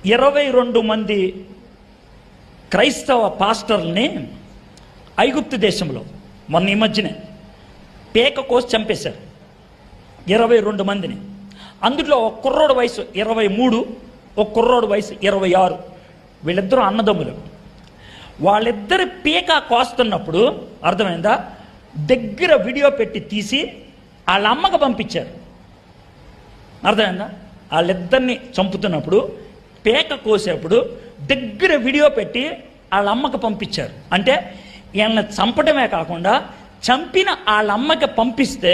22 మంది క్రైస్తవ పాస్టర్ని ఐగుప్తు దేశంలో మొన్న ఈ మధ్యనే పేక కోసి చంపేశారు. 22 మందిని. అందులో ఒక కుర్రోడు వయసు 23, ఒక కుర్రోడు వయసు 26. వీళ్ళిద్దరూ అన్నదమ్ములు. వాళ్ళిద్దరు పీక కోస్తున్నప్పుడు అర్థమైందా, దగ్గర వీడియో పెట్టి తీసి వాళ్ళ అమ్మకు పంపించారు. అర్థమైందా? వాళ్ళిద్దరిని చంపుతున్నప్పుడు పీక కోసేప్పుడు దగ్గర వీడియో పెట్టి వాళ్ళ అమ్మకు పంపించారు. అంటే వీళ్ళని చంపడమే కాకుండా చంపిన వాళ్ళ అమ్మకి పంపిస్తే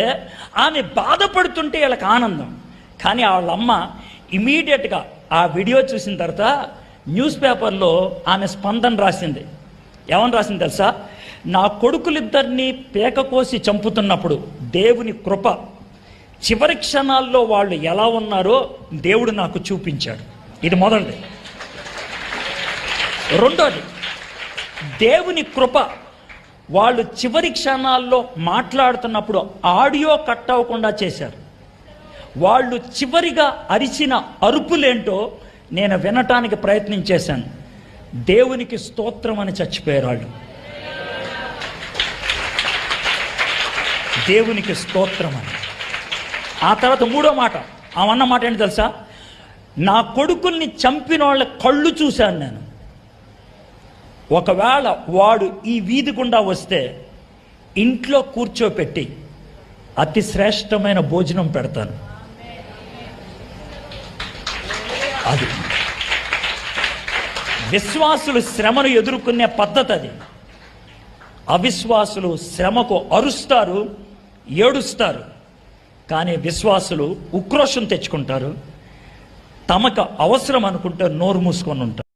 ఆమె బాధపడుతుంటే వీళ్ళకి ఆనందం. కానీ వాళ్ళ అమ్మ ఇమీడియట్గా ఆ వీడియో చూసిన తర్వాత న్యూస్ పేపర్లో ఆమె స్పందన రాసింది. ఏమని రాసింది తెలుసా? నా కొడుకులిద్దరినీ పేక కోసి చంపుతున్నప్పుడు దేవుని కృప, చివరి క్షణాల్లో వాళ్ళు ఎలా ఉన్నారో దేవుడు నాకు చూపించాడు. ఇది మొదటిది. రెండోది, దేవుని కృప, వాళ్ళు చివరి క్షణాల్లో మాట్లాడుతున్నప్పుడు ఆడియో కట్ అవ్వకుండా చేశారు. వాళ్ళు చివరిగా అరిచిన అరుపులేంటో నేను వినటానికి ప్రయత్నం చేశాను. దేవునికి స్తోత్రం అని చచ్చిపోయారు వాళ్ళు. దేవునికి స్తోత్రం అని. ఆ తర్వాత మూడో మాట, ఆమన్న మాట ఏంటి తెలుసా? నా కొడుకుల్ని చంపిన వాళ్ళ కళ్ళు చూశాను నేను. ఒకవేళ వాడు ఈ వీధి గుండా వస్తే ఇంట్లో కూర్చోపెట్టి అతి శ్రేష్టమైన భోజనం పెడతాను. అది విశ్వాసులు శ్రమను ఎదుర్కొనే పద్ధతి అది. అవిశ్వాసులు శ్రమకు అరుస్తారు, ఏడుస్తారు. కానీ విశ్వాసులు ఉక్రోషం తెచ్చుకుంటారు, తమకు అవసరం అనుకుంటే నోరు మూసుకొని ఉంటారు.